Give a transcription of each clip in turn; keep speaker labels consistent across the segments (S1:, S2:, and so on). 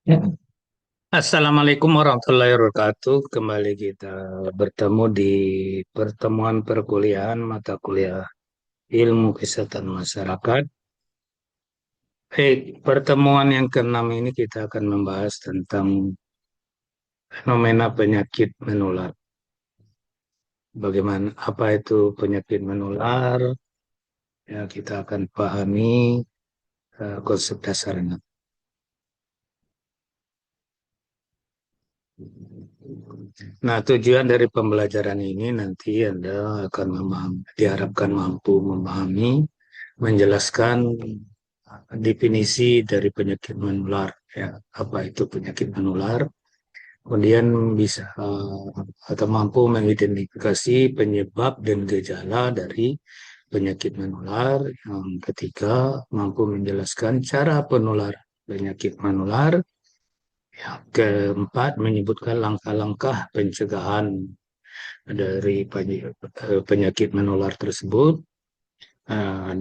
S1: Ya. Assalamualaikum warahmatullahi wabarakatuh. Kembali kita bertemu di pertemuan perkuliahan mata kuliah Ilmu Kesehatan Masyarakat. Pertemuan yang keenam ini kita akan membahas tentang fenomena penyakit menular. Bagaimana, apa itu penyakit menular? Ya, kita akan pahami konsep dasarnya. Nah, tujuan dari pembelajaran ini nanti Anda akan diharapkan mampu memahami, menjelaskan definisi dari penyakit menular, ya, apa itu penyakit menular, kemudian bisa atau mampu mengidentifikasi penyebab dan gejala dari penyakit menular. Yang ketiga, mampu menjelaskan cara penular penyakit menular. Yang keempat, menyebutkan langkah-langkah pencegahan dari penyakit menular tersebut.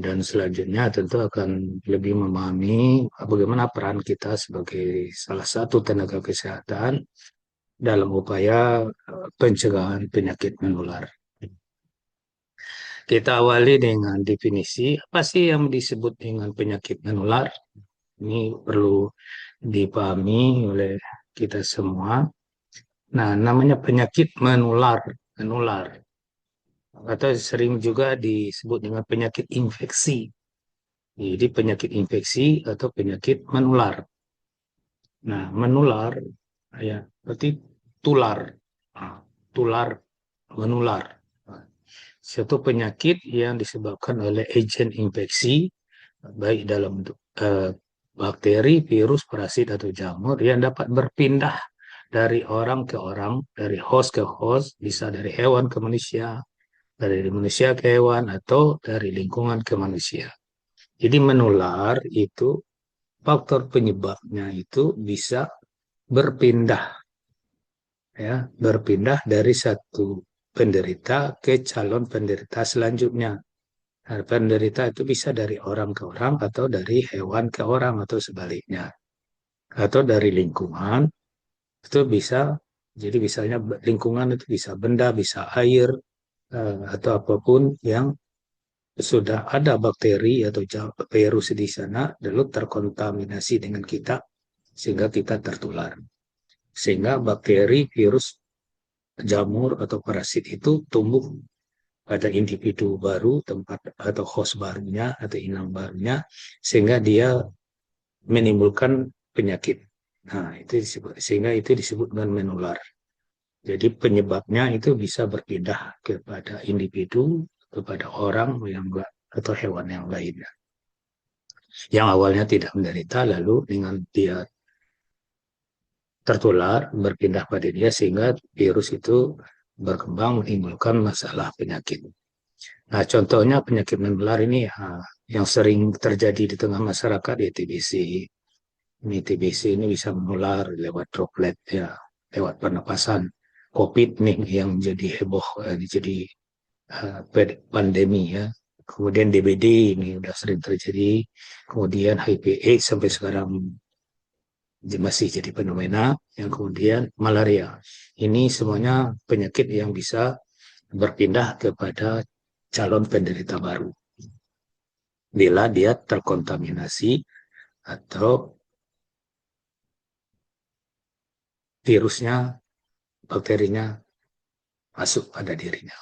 S1: Dan selanjutnya tentu akan lebih memahami bagaimana peran kita sebagai salah satu tenaga kesehatan dalam upaya pencegahan penyakit menular. Kita awali dengan definisi apa sih yang disebut dengan penyakit menular. Ini perlu dipahami oleh kita semua. Nah, namanya penyakit menular atau sering juga disebut dengan penyakit infeksi. Jadi penyakit infeksi atau penyakit menular. Nah, menular ya berarti tular. Nah, tular, menular. Nah, suatu penyakit yang disebabkan oleh agen infeksi baik dalam bentuk bakteri, virus, parasit atau jamur yang dapat berpindah dari orang ke orang, dari host ke host, bisa dari hewan ke manusia, dari manusia ke hewan atau dari lingkungan ke manusia. Jadi menular itu faktor penyebabnya itu bisa berpindah, ya, berpindah dari satu penderita ke calon penderita selanjutnya. Nah, penderita itu bisa dari orang ke orang atau dari hewan ke orang atau sebaliknya. Atau dari lingkungan itu bisa, jadi misalnya lingkungan itu bisa benda, bisa air, atau apapun yang sudah ada bakteri atau virus di sana, lalu terkontaminasi dengan kita, sehingga kita tertular. Sehingga bakteri, virus, jamur, atau parasit itu tumbuh pada individu baru, tempat atau host barunya, atau inang barunya, sehingga dia menimbulkan penyakit. Nah, itu disebut, sehingga itu disebut dengan menular. Jadi penyebabnya itu bisa berpindah kepada individu, kepada orang yang atau hewan yang lainnya. Yang awalnya tidak menderita, lalu dengan dia tertular, berpindah pada dia sehingga virus itu berkembang menimbulkan masalah penyakit. Nah, contohnya penyakit menular ini ya, yang sering terjadi di tengah masyarakat ya TBC. Ini TBC ini bisa menular lewat droplet ya, lewat pernapasan. COVID nih yang jadi heboh, jadi pandemi ya. Kemudian DBD ini udah sering terjadi. Kemudian HIV/AIDS sampai sekarang masih jadi fenomena. Yang kemudian malaria. Ini semuanya penyakit yang bisa berpindah kepada calon penderita baru bila dia terkontaminasi atau virusnya, bakterinya masuk pada dirinya.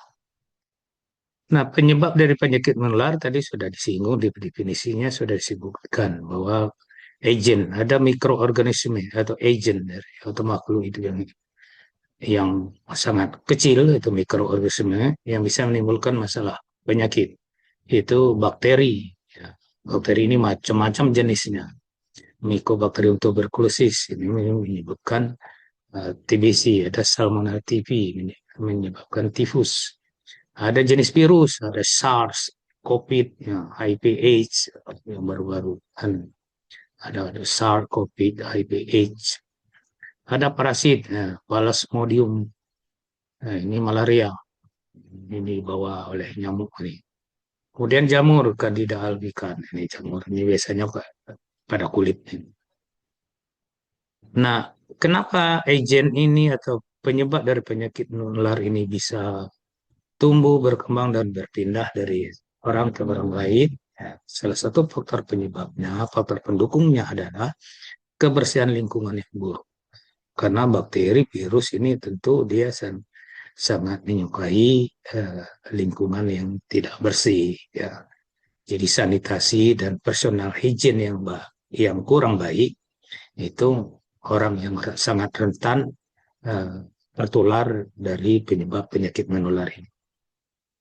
S1: Nah, penyebab dari penyakit menular tadi sudah disinggung, di definisinya sudah disebutkan bahwa agent, ada mikroorganisme atau agent dari atau makhluk itu yang sangat kecil, itu mikroorganisme yang bisa menimbulkan masalah penyakit. Itu bakteri. Ya. Bakteri ini macam-macam jenisnya. Mycobacterium tuberculosis ini menyebabkan TBC, ada Salmonella TB menyebabkan tifus. Ada jenis virus, ada SARS, COVID, ya, HIV/AIDS yang baru-baru kan ada SARS, COVID, HIV/AIDS. Ada parasit, ya, Plasmodium, ini malaria, ini dibawa oleh nyamuk ini. Kemudian jamur, Candida albicans, ini jamur ini biasanya pada kulit. Nah, kenapa agen ini atau penyebab dari penyakit menular ini bisa tumbuh, berkembang, dan berpindah dari orang ke orang lain? Ya, salah satu faktor penyebabnya, faktor pendukungnya adalah kebersihan lingkungan yang buruk. Karena bakteri, virus ini tentu dia sangat menyukai lingkungan yang tidak bersih. Ya. Jadi sanitasi dan personal hygiene yang kurang baik itu orang yang sangat rentan eh, tertular dari penyebab penyakit menular ini.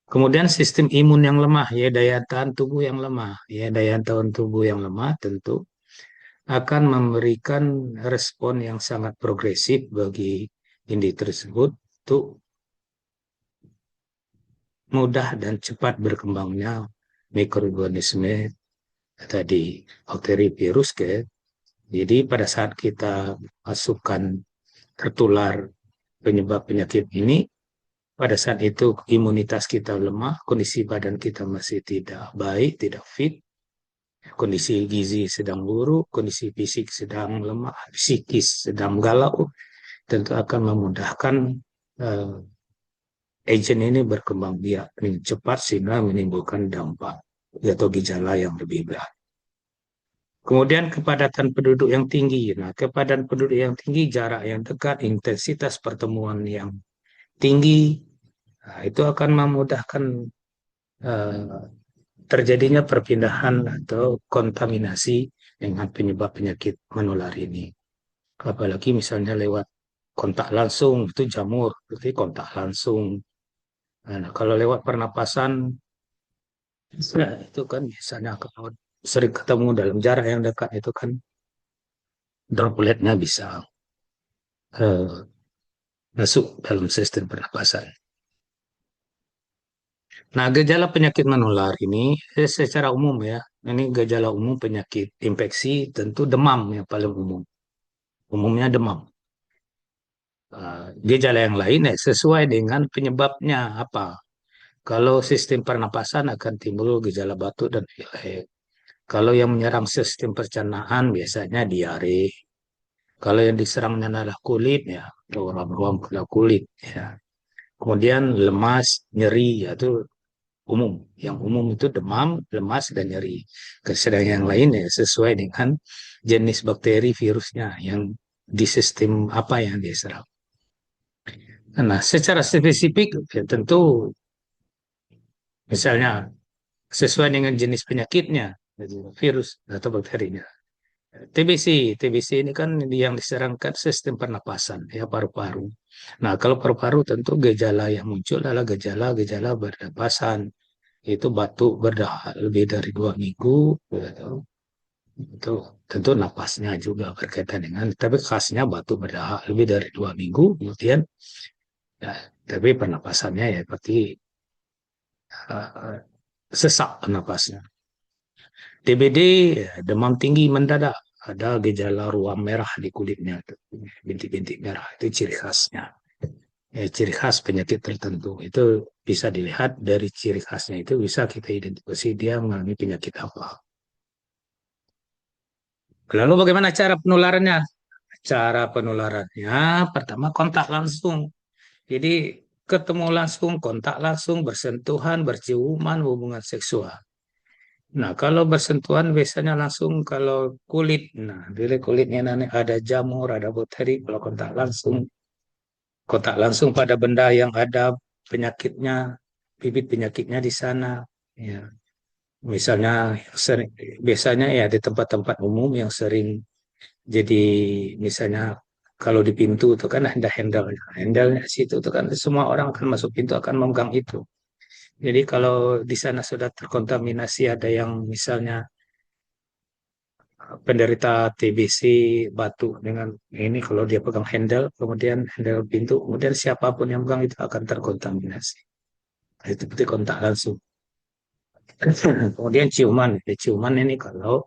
S1: Kemudian sistem imun yang lemah, ya daya tahan tubuh yang lemah, ya daya tahan tubuh yang lemah tentu akan memberikan respon yang sangat progresif bagi individu tersebut untuk mudah dan cepat berkembangnya mikroorganisme tadi bakteri virus ke. Jadi pada saat kita masukkan tertular penyebab penyakit ini, pada saat itu imunitas kita lemah, kondisi badan kita masih tidak baik, tidak fit, kondisi gizi sedang buruk, kondisi fisik sedang lemah, psikis sedang galau, tentu akan memudahkan uh, agen ini berkembang biak dengan cepat sehingga menimbulkan dampak atau gejala yang lebih berat. Kemudian kepadatan penduduk yang tinggi. Nah, kepadatan penduduk yang tinggi, jarak yang dekat, intensitas pertemuan yang tinggi, nah, itu akan memudahkan uh, terjadinya perpindahan atau kontaminasi dengan penyebab penyakit menular ini. Apalagi misalnya lewat kontak langsung, itu jamur, berarti kontak langsung. Nah, kalau lewat pernapasan, nah, itu kan biasanya kalau sering ketemu dalam jarak yang dekat itu kan dropletnya bisa uh, masuk dalam sistem pernapasan. Nah, gejala penyakit menular ini secara umum ya, ini gejala umum penyakit infeksi tentu demam yang paling umum. Umumnya demam. Gejala yang lain ya, sesuai dengan penyebabnya apa. Kalau sistem pernapasan akan timbul gejala batuk dan pilek. Kalau yang menyerang sistem pencernaan biasanya diare. Kalau yang diserangnya adalah kulit ya, ruam-ruam pada kulit ya. Kemudian lemas, nyeri, yaitu umum. Yang umum itu demam, lemas, dan nyeri. Sedangkan yang lain ya sesuai dengan jenis bakteri virusnya yang di sistem apa yang dia serang. Nah, secara spesifik ya tentu misalnya sesuai dengan jenis penyakitnya, virus atau bakterinya. TBC, TBC ini kan yang diserangkan sistem pernapasan, ya paru-paru. Nah, kalau paru-paru tentu gejala yang muncul adalah gejala-gejala bernapasan. Itu batuk berdahak lebih dari 2 minggu, gitu. Itu tentu napasnya juga berkaitan dengan, tapi khasnya batuk berdahak lebih dari 2 minggu, kemudian ya, tapi pernapasannya ya seperti uh, sesak napasnya. DBD, ya, demam tinggi mendadak, ada gejala ruam merah di kulitnya, bintik-bintik merah, itu ciri khasnya. Ya, ciri khas penyakit tertentu itu bisa dilihat dari ciri khasnya itu bisa kita identifikasi dia mengalami penyakit apa. Lalu bagaimana cara penularannya? Cara penularannya pertama kontak langsung. Jadi ketemu langsung, kontak langsung, bersentuhan, berciuman, hubungan seksual. Nah, kalau bersentuhan biasanya langsung kalau kulit. Nah, bila kulitnya nanti ada jamur, ada bakteri, kalau kontak langsung pada benda yang ada penyakitnya, bibit penyakitnya di sana. Ya, misalnya sering, biasanya ya di tempat-tempat umum yang sering jadi misalnya kalau di pintu itu kan ada handle, handle situ itu kan semua orang akan masuk pintu akan memegang itu. Jadi kalau di sana sudah terkontaminasi ada yang misalnya penderita TBC batuk dengan ini kalau dia pegang handle kemudian handle pintu kemudian siapapun yang pegang itu akan terkontaminasi. Itu seperti kontak langsung. Kemudian ciuman, ciuman ini kalau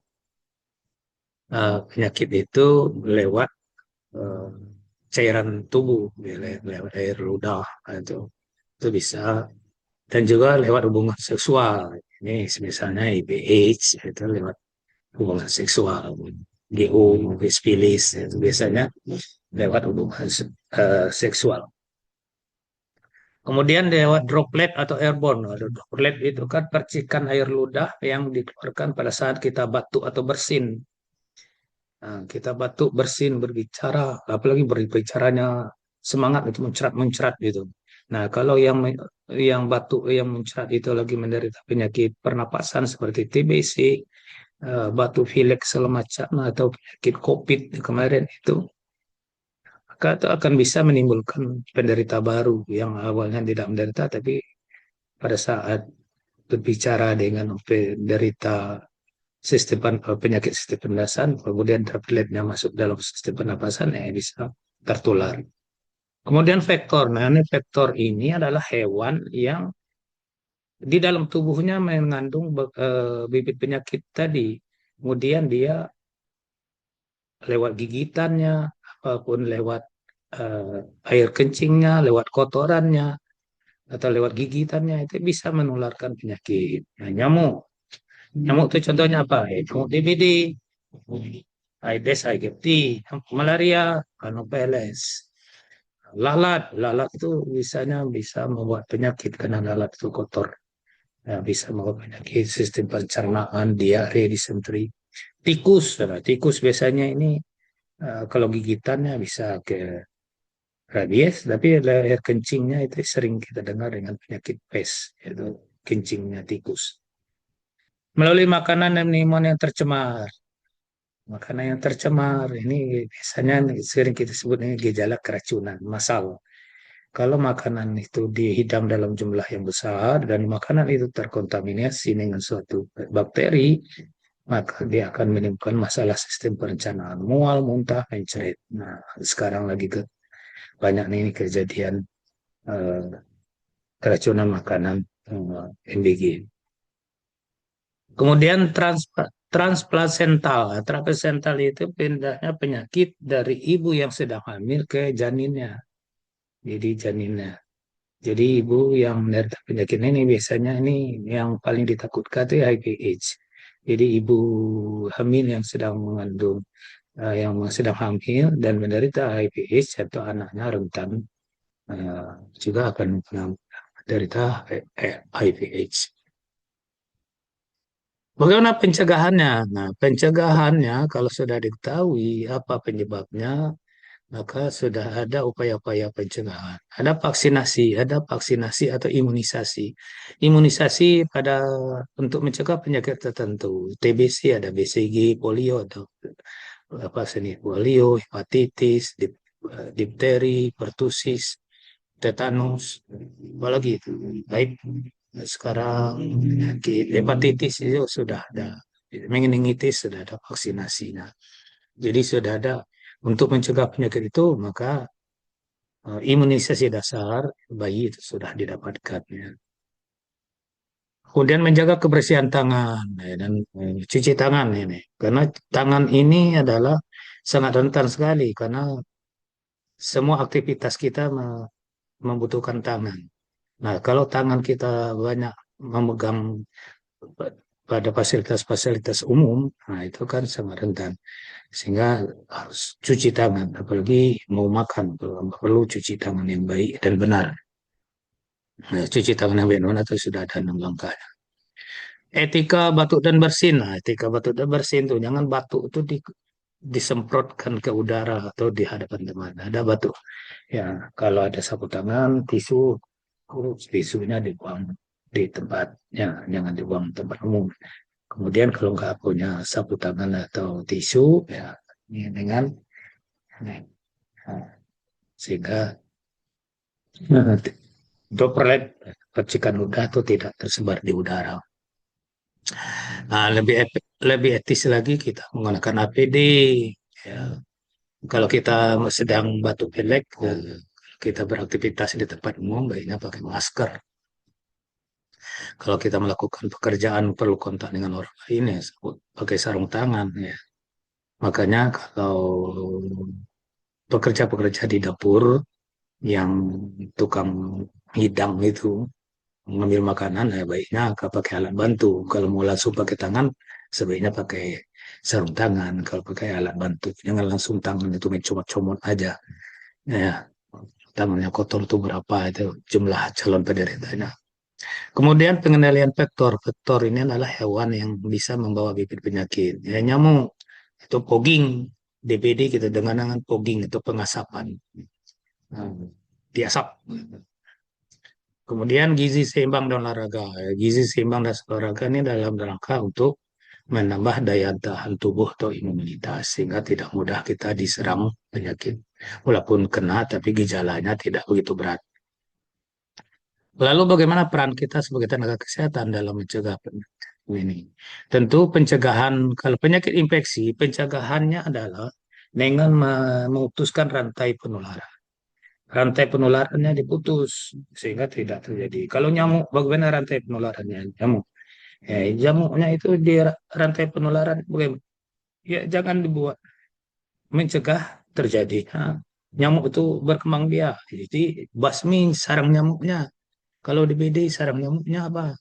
S1: penyakit itu lewat eh, cairan tubuh, lewat air ludah itu bisa dan juga lewat hubungan seksual. Ini misalnya IBH itu lewat hubungan seksual. GO, spilis, itu biasanya lewat hubungan seksual. Kemudian lewat droplet atau airborne. Droplet itu kan percikan air ludah yang dikeluarkan pada saat kita batuk atau bersin. Nah, kita batuk, bersin, berbicara, apalagi berbicaranya semangat itu mencerat-mencerat gitu. Nah, kalau yang batuk yang mencerat itu lagi menderita penyakit pernapasan seperti TBC, batuk pilek segala macam atau penyakit COVID kemarin itu, maka itu akan bisa menimbulkan penderita baru yang awalnya tidak menderita, tapi pada saat berbicara dengan penderita penyakit sistem pernapasan, kemudian dropletnya masuk dalam sistem pernapasan, ya bisa tertular. Kemudian vektor, nah ini vektor ini adalah hewan yang di dalam tubuhnya mengandung bibit penyakit tadi. Kemudian dia lewat gigitannya, apapun lewat air kencingnya, lewat kotorannya, atau lewat gigitannya, itu bisa menularkan penyakit. Nah, nyamuk. Nyamuk itu contohnya apa? Nyamuk DBD, Aedes aegypti, malaria, Anopheles. Lalat itu bisa membuat penyakit karena lalat itu kotor. Ya, bisa membawa penyakit sistem pencernaan, diare, disentri. Tikus, nah, tikus biasanya ini kalau gigitannya bisa ke rabies, tapi air kencingnya itu sering kita dengar dengan penyakit pes, yaitu kencingnya tikus. Melalui makanan dan minuman yang tercemar. Makanan yang tercemar ini biasanya sering kita sebut ini gejala keracunan massal. Kalau makanan itu dihidang dalam jumlah yang besar dan makanan itu terkontaminasi dengan suatu bakteri, maka dia akan menimbulkan masalah sistem pencernaan, mual, muntah, mencret. Nah, sekarang lagi banyak nih kejadian eh, keracunan makanan MBG. Kemudian transplasental. Transplasental itu pindahnya penyakit dari ibu yang sedang hamil ke janinnya. Jadi janinnya. Jadi ibu yang menderita penyakit ini biasanya ini yang paling ditakutkan itu HIVH. Jadi ibu hamil yang sedang mengandung, yang sedang hamil dan menderita HIVH atau anaknya rentan eh, juga akan menderita HIVH. Bagaimana pencegahannya? Nah, pencegahannya kalau sudah diketahui apa penyebabnya, maka sudah ada upaya-upaya pencegahan. Ada vaksinasi atau imunisasi. Imunisasi untuk mencegah penyakit tertentu. TBC ada BCG, polio atau apa sini, polio, hepatitis, difteri, pertusis, tetanus, apalagi itu. Baik sekarang penyakit hepatitis itu sudah ada, meningitis sudah ada vaksinasinya. Jadi sudah ada untuk mencegah penyakit itu, maka imunisasi dasar bayi itu sudah didapatkan. Ya. Kemudian menjaga kebersihan tangan ya, dan cuci tangan ini, karena tangan ini adalah sangat rentan sekali karena semua aktivitas kita membutuhkan tangan. Nah, kalau tangan kita banyak memegang pada fasilitas-fasilitas umum, nah itu kan sangat rentan. Sehingga harus cuci tangan, apalagi mau makan, perlu cuci tangan yang baik dan benar. Nah, cuci tangan yang baik dan benar itu sudah ada 6 langkah. Etika batuk dan bersin. Nah, etika batuk dan bersin tuh jangan batuk itu disemprotkan ke udara atau di hadapan teman. Ada batuk. Ya, kalau ada sapu tangan, tisu, tisunya dibuang di tempatnya, jangan dibuang di tempat umum. Kemudian kalau nggak punya sapu tangan atau tisu, ya ini dengan nah, sehingga droplet percikan udara itu tidak tersebar di udara. Nah, lebih etis lagi kita menggunakan APD. Ya. Kalau kita sedang batuk pilek, kita beraktivitas di tempat umum, baiknya pakai masker. Kalau kita melakukan pekerjaan perlu kontak dengan orang lain, ya pakai sarung tangan. Ya. Makanya kalau pekerja-pekerja di dapur yang tukang hidang itu mengambil makanan, ya baiknya pakai alat bantu. Kalau mau langsung pakai tangan, sebaiknya pakai sarung tangan, kalau pakai alat bantu jangan langsung tangan itu mencomot-comot aja. Ya, tangannya kotor itu berapa itu jumlah calon penderitanya. Kemudian pengendalian vektor. Vektor ini adalah hewan yang bisa membawa bibit penyakit. Ya, nyamuk itu fogging. DPD kita dengan fogging itu pengasapan. Nah, diasap. Kemudian gizi seimbang dan olahraga. Gizi seimbang dan olahraga ini dalam rangka untuk menambah daya tahan tubuh atau imunitas sehingga tidak mudah kita diserang penyakit. Walaupun kena tapi gejalanya tidak begitu berat. Lalu bagaimana peran kita sebagai tenaga kesehatan dalam mencegah penyakit ini? Tentu pencegahan, kalau penyakit infeksi, pencegahannya adalah dengan memutuskan rantai penularan. Rantai penularannya diputus sehingga tidak terjadi. Kalau nyamuk, bagaimana rantai penularannya? Nyamuk. Ya, jamuknya itu di rantai penularan bagaimana? Ya, jangan dibuat mencegah terjadinya nyamuk itu berkembang biak. Jadi basmi sarang nyamuknya. Kalau di BD sarang nyamuknya apa?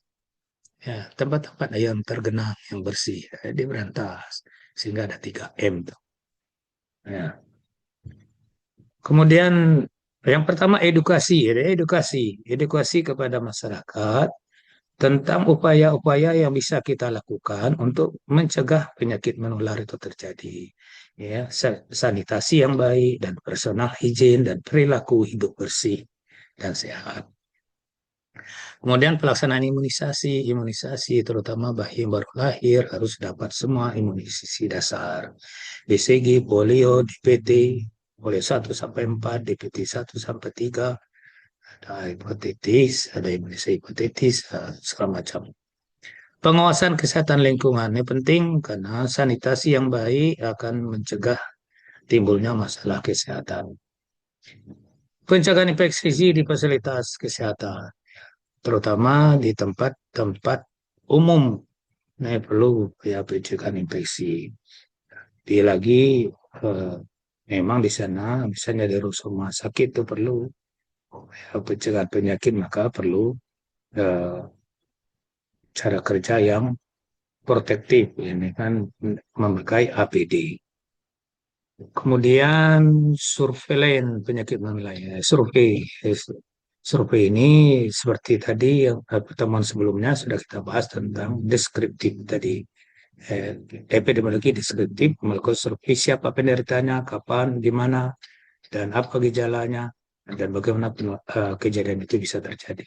S1: Ya, tempat-tempat yang tergenang, yang bersih, diberantas. Sehingga ada 3M tuh. Ya. Kemudian yang pertama edukasi, ya, edukasi kepada masyarakat tentang upaya-upaya yang bisa kita lakukan untuk mencegah penyakit menular itu terjadi. Ya, sanitasi yang baik dan personal hygiene dan perilaku hidup bersih dan sehat. Kemudian pelaksanaan imunisasi, imunisasi terutama bayi yang baru lahir harus dapat semua imunisasi dasar. BCG, polio, DPT, polio 1 sampai 4, DPT 1 sampai 3, ada hepatitis, ada imunisasi hepatitis, segala macam. Pengawasan kesehatan lingkungan ini penting karena sanitasi yang baik akan mencegah timbulnya masalah kesehatan. Pencegahan infeksi di fasilitas kesehatan, terutama di tempat-tempat umum. Nah, perlu ya pencegahan infeksi. Dia lagi eh, memang di sana misalnya di rumah sakit itu perlu ya, pencegahan penyakit maka perlu eh, cara kerja yang protektif ini kan memakai APD. Kemudian surveilan penyakit menular. Survei ini seperti tadi yang pertemuan sebelumnya sudah kita bahas tentang deskriptif tadi. Epidemiologi deskriptif melakukan survei siapa penderitanya, kapan, di mana, dan apa gejalanya, dan bagaimana kejadian itu bisa terjadi.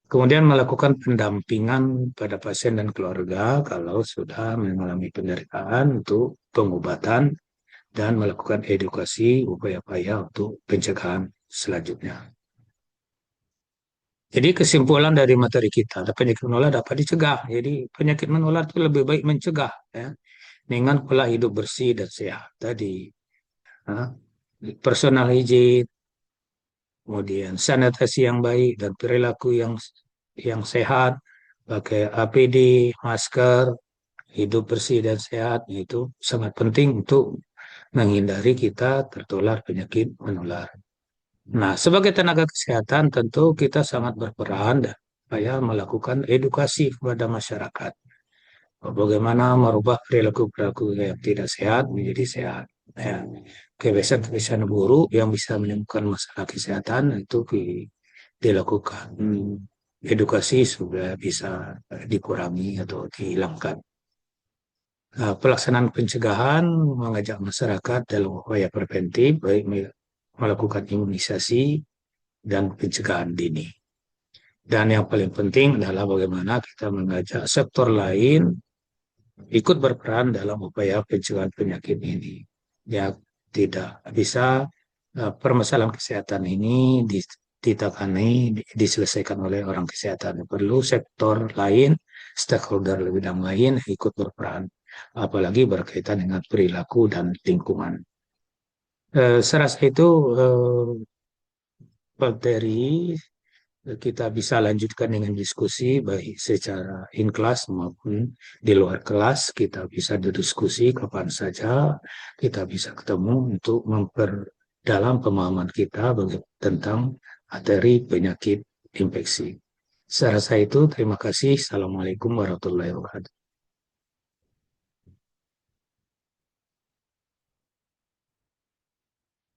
S1: Kemudian melakukan pendampingan pada pasien dan keluarga kalau sudah mengalami penderitaan untuk pengobatan dan melakukan edukasi upaya-upaya untuk pencegahan selanjutnya. Jadi kesimpulan dari materi kita, penyakit menular dapat dicegah. Jadi penyakit menular itu lebih baik mencegah ya, dengan pola hidup bersih dan sehat tadi. Nah, personal hygiene, kemudian sanitasi yang baik dan perilaku yang sehat, pakai APD, masker, hidup bersih dan sehat itu sangat penting untuk menghindari kita tertular penyakit menular. Nah, sebagai tenaga kesehatan tentu kita sangat berperan dan supaya melakukan edukasi kepada masyarakat. Bagaimana merubah perilaku-perilaku yang tidak sehat menjadi sehat. Ya, kebiasaan-kebiasaan buruk yang bisa menimbulkan masalah kesehatan itu dilakukan edukasi sudah bisa dikurangi atau dihilangkan. Nah, pelaksanaan pencegahan mengajak masyarakat dalam upaya preventif, baik melakukan imunisasi dan pencegahan dini. Dan yang paling penting adalah bagaimana kita mengajak sektor lain ikut berperan dalam upaya pencegahan penyakit ini. Ya, tidak bisa permasalahan kesehatan ini ditangani, diselesaikan oleh orang kesehatan. Perlu sektor lain, stakeholder bidang lain ikut berperan, apalagi berkaitan dengan perilaku dan lingkungan. Saya rasa itu materi kita bisa lanjutkan dengan diskusi baik secara in class maupun di luar kelas. Kita bisa berdiskusi kapan saja, kita bisa ketemu untuk memperdalam pemahaman kita tentang materi penyakit infeksi. Saya rasa itu, terima kasih. Assalamualaikum warahmatullahi wabarakatuh.